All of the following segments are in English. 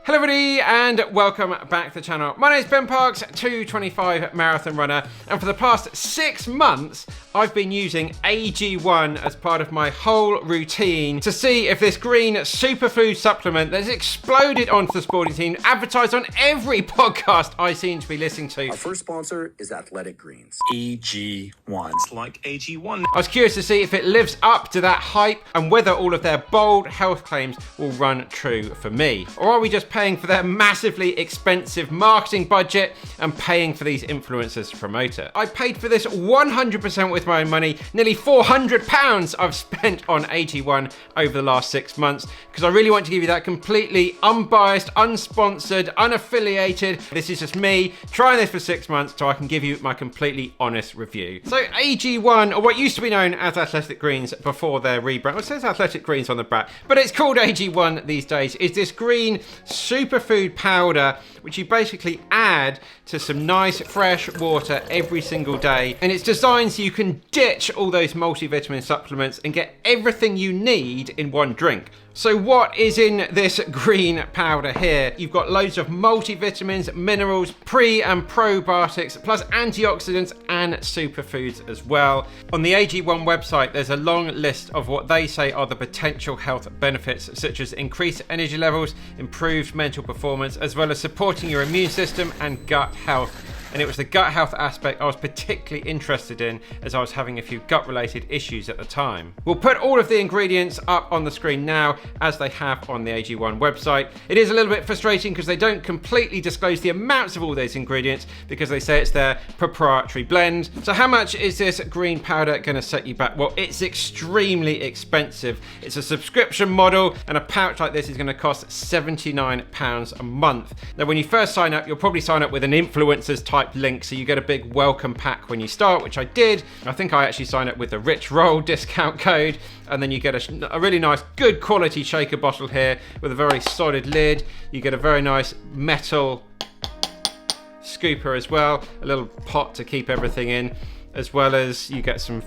Hello everybody and welcome back to the channel. My name is Ben Parks, 225 marathon runner, and for the past 6 months I've been using AG1 as part of my whole routine to see if this green superfood supplement that's exploded onto the sporting scene, advertised on every podcast I seem to be listening to. Our first sponsor is Athletic Greens. AG1. It's like AG1. I was curious to see if it lives up to that hype and whether all of their bold health claims will run true for me. Or are we just paying for their massively expensive marketing budget and paying for these influencers to promote it? I paid for this 100% with my own money. Nearly £400 I've spent on AG1 over the last 6 months because I really want to give you that completely unbiased, unsponsored, unaffiliated. This is just me trying this for 6 months so I can give you my completely honest review. So AG1, or what used to be known as Athletic Greens before their rebrand, it says Athletic Greens on the back, but it's called AG1 these days, is this green superfood powder which you basically add to some nice fresh water every single day, and it's designed so you can ditch all those multivitamin supplements and get everything you need in one drink. So what is in this green powder here? You've got loads of multivitamins, minerals, pre and probiotics, plus antioxidants and superfoods as well. On the AG1 website, there's a long list of what they say are the potential health benefits, such as increased energy levels, improved mental performance, as well as supporting your immune system and gut health. And it was the gut health aspect I was particularly interested in, as I was having a few gut related issues at the time. We'll put all of the ingredients up on the screen now, as they have on the AG1 website. It is a little bit frustrating because they don't completely disclose the amounts of all those ingredients because they say it's their proprietary blend. So how much is this green powder going to set you back? Well, it's extremely expensive. It's a subscription model, and a pouch like this is going to cost £79 a month. Now when you first sign up, you'll probably sign up with an influencers type link, so you get a big welcome pack when you start, which I did. I think I actually signed up with the Rich Roll discount code, and then you get a really nice good quality shaker bottle here with a very solid lid. You get a very nice metal scooper as well, a little pot to keep everything in, as well as you get some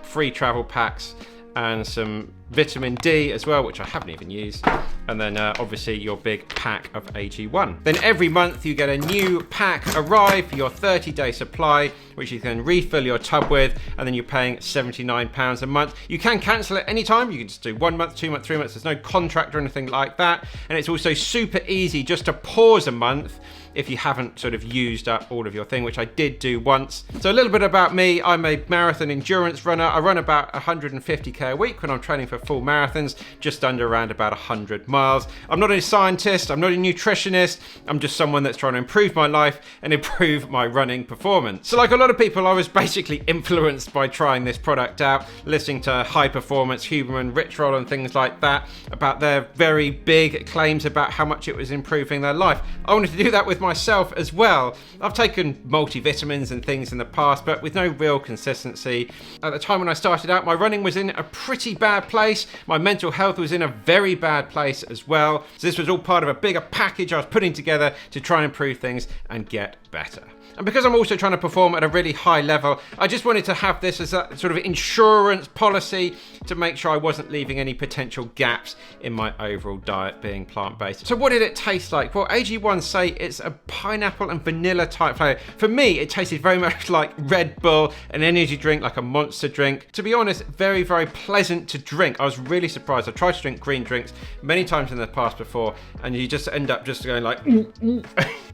free travel packs and some vitamin D as well, which I haven't even used. And then obviously your big pack of AG1. Then every month you get a new pack arrive for your 30-day supply, which you can refill your tub with, and then you're paying £79 a month. You can cancel it anytime. You can just do 1 month, 2 months, 3 months. There's no contract or anything like that. And it's also super easy just to pause a month if you haven't sort of used up all of your thing, which I did do once. So a little bit about me. I'm a marathon endurance runner. I run about 150k a week when I'm training for full marathons, just around about 100 miles. I'm not a scientist, I'm not a nutritionist, I'm just someone that's trying to improve my life and improve my running performance. So like a lot of people, I was basically influenced by trying this product out, listening to High Performance, Huberman, Rich Roll and things like that, about their very big claims about how much it was improving their life. I wanted to do that with myself as well. I've taken multivitamins and things in the past, but with no real consistency. At the time when I started out, my running was in a pretty bad place. My mental health was in a very bad place as well. So this was all part of a bigger package I was putting together to try and improve things and get better. And because I'm also trying to perform at a really high level, I just wanted to have this as a sort of insurance policy to make sure I wasn't leaving any potential gaps in my overall diet being plant-based. So what did it taste like? Well, AG1 say it's a pineapple and vanilla type flavour. For me, it tasted very much like Red Bull, an energy drink, like a monster drink. To be honest, very, very pleasant to drink. I was really surprised. I tried to drink green drinks many times in the past before, and you just end up just going like,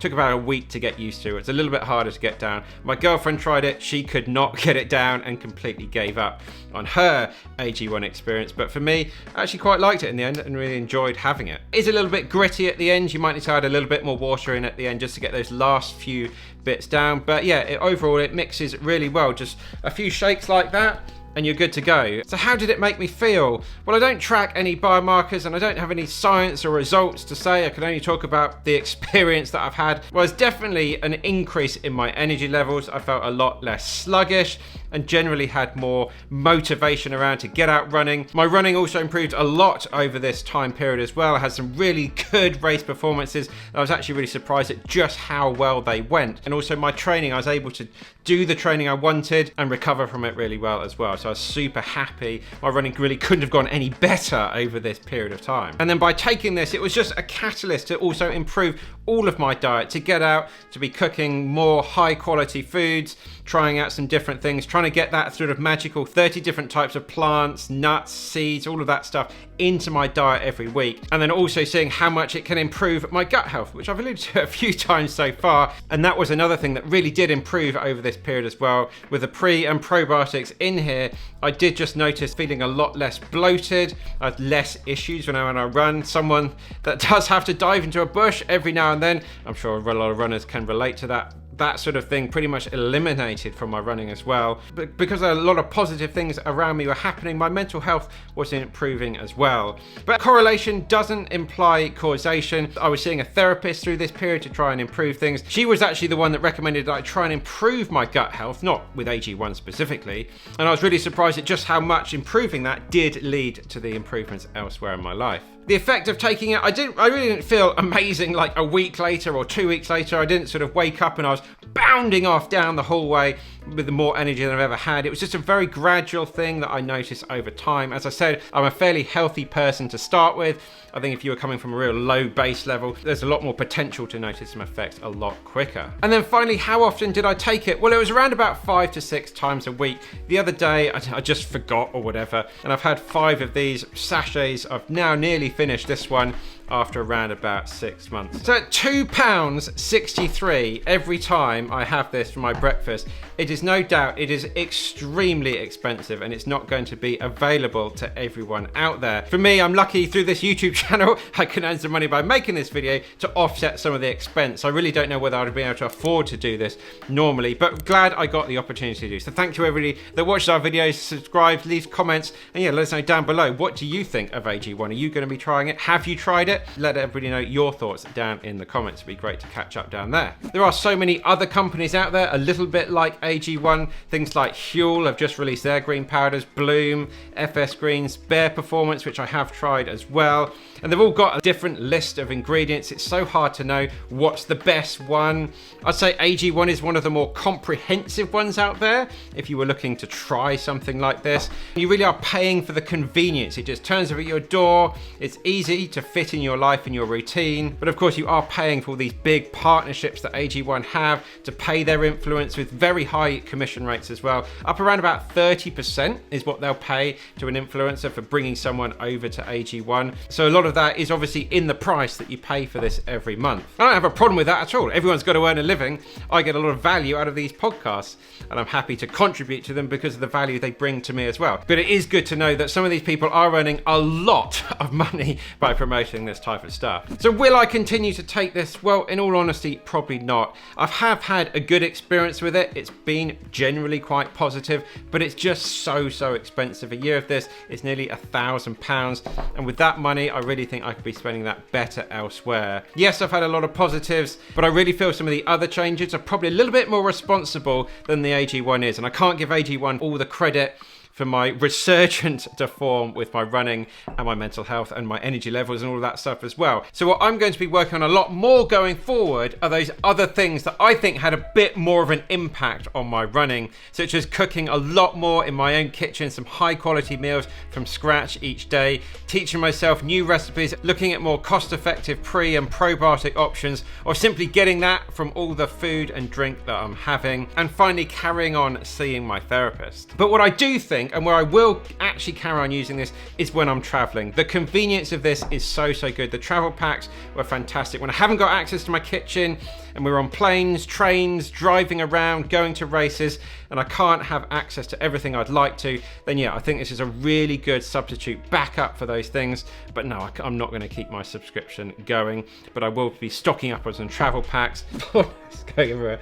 Took about a week to get used to. It's a little bit harder to get down. My girlfriend tried it. She could not get it down and completely gave up on her AG1 experience. But for me, I actually quite liked it in the end and really enjoyed having it. It's a little bit gritty at the end. You might need to add a little bit more water in at the end just to get those last few bits down. But yeah, overall it mixes really well. Just a few shakes like that and you're good to go. So how did it make me feel? Well, I don't track any biomarkers and I don't have any science or results to say. I can only talk about the experience that I've had. Well, there's definitely an increase in my energy levels. I felt a lot less sluggish. and generally had more motivation around to get out running. My running also improved a lot over this time period as well. I had some really good race performances. I was actually really surprised at just how well they went. And also my training, I was able to do the training I wanted and recover from it really well as well. So I was super happy. My running really couldn't have gone any better over this period of time. And then by taking this, it was just a catalyst to also improve all of my diet, to get out, to be cooking more high quality foods, trying out some different things, trying to get that sort of magical 30 different types of plants, nuts, seeds, all of that stuff into my diet every week. And then also seeing how much it can improve my gut health, which I've alluded to a few times so far. And that was another thing that really did improve over this period as well. With the pre and probiotics in here, I did just notice feeling a lot less bloated. I had less issues when I run. Someone that does have to dive into a bush every now and then, I'm sure a lot of runners can relate to that sort of thing pretty much eliminated from my running as well. But because a lot of positive things around me were happening, my mental health was improving as well. But correlation doesn't imply causation. I was seeing a therapist through this period to try and improve things. She was actually the one that recommended that I try and improve my gut health, not with AG1 specifically. And I was really surprised at just how much improving that did lead to the improvements elsewhere in my life. The effect of taking it, I really didn't feel amazing like a week later or 2 weeks later. I didn't sort of wake up and I was bounding off down the hallway with more energy than I've ever had. It was just a very gradual thing that I noticed over time. As I said, I'm a fairly healthy person to start with. I think if you were coming from a real low base level, there's a lot more potential to notice some effects a lot quicker. And then finally, how often did I take it? Well, it was around about 5 to 6 times a week. The other day, I just forgot or whatever, and I've had 5 of these sachets. I've now nearly finished this one after around about 6 months. So at £2.63 every time I have this for my breakfast, it is no doubt, it is extremely expensive and it's not going to be available to everyone out there. For me, I'm lucky through this YouTube channel, I can earn some money by making this video to offset some of the expense. I really don't know whether I'd be able to afford to do this normally, but glad I got the opportunity to do. So thank you everybody that watches our videos, subscribes, leaves comments, and yeah, let us know down below, what do you think of AG1? Are you going to be trying it? Have you tried it? Let everybody know your thoughts down in the comments. It'd be great to catch up down there. There are so many other companies out there, a little bit like AG1. Things like Huel have just released their green powders, Bloom, FS Greens, Bare Performance, which I have tried as well. And they've all got a different list of ingredients. It's so hard to know what's the best one. I'd say AG1 is one of the more comprehensive ones out there. If you were looking to try something like this, you really are paying for the convenience. It just turns up at your door. It's easy to fit in your life and your routine. But of course, you are paying for all these big partnerships that AG1 have to pay their influence with very high commission rates as well. Up around about 30% is what they'll pay to an influencer for bringing someone over to AG1. So a lot of that is obviously in the price that you pay for this every month. I don't have a problem with that at all. Everyone's got to earn a living. I get a lot of value out of these podcasts and I'm happy to contribute to them because of the value they bring to me as well. But it is good to know that some of these people are earning a lot of money by promoting this type of stuff. So will I continue to take this? Well, in all honesty, probably not. I have had a good experience with it. It's been generally quite positive, but it's just so expensive. A year of this is nearly £1,000. And with that money, I really think I could be spending that better elsewhere. Yes, I've had a lot of positives, but I really feel some of the other changes are probably a little bit more responsible than the AG1 is. And I can't give AG1 all the credit for my resurgence to form with my running and my mental health and my energy levels and all of that stuff as well. So what I'm going to be working on a lot more going forward are those other things that I think had a bit more of an impact on my running, such as cooking a lot more in my own kitchen, some high quality meals from scratch each day, teaching myself new recipes, looking at more cost-effective pre and probiotic options, or simply getting that from all the food and drink that I'm having, and finally carrying on seeing my therapist. But what I do think, and where I will actually carry on using this, is when I'm traveling. The convenience of this is so good. The travel packs were fantastic. When I haven't got access to my kitchen and we're on planes, trains, driving around, going to races, and I can't have access to everything I'd like to, then yeah, I think this is a really good substitute backup for those things. But no, I'm not going to keep my subscription going, but I will be stocking up on some travel packs. Let's go over it.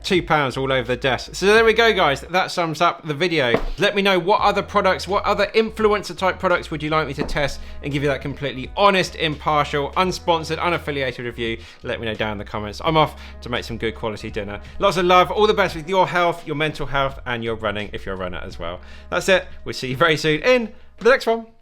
£2 all over the desk. So there we go, guys. That sums up the video. Let me know what other products, what other influencer type products would you like me to test and give you that completely honest, impartial, unsponsored, unaffiliated review. Let me know down in the comments. I'm off to make some good quality dinner. Lots of love. All the best with your health, your mental health, and your running if you're a runner as well. That's it. We'll see you very soon in the next one.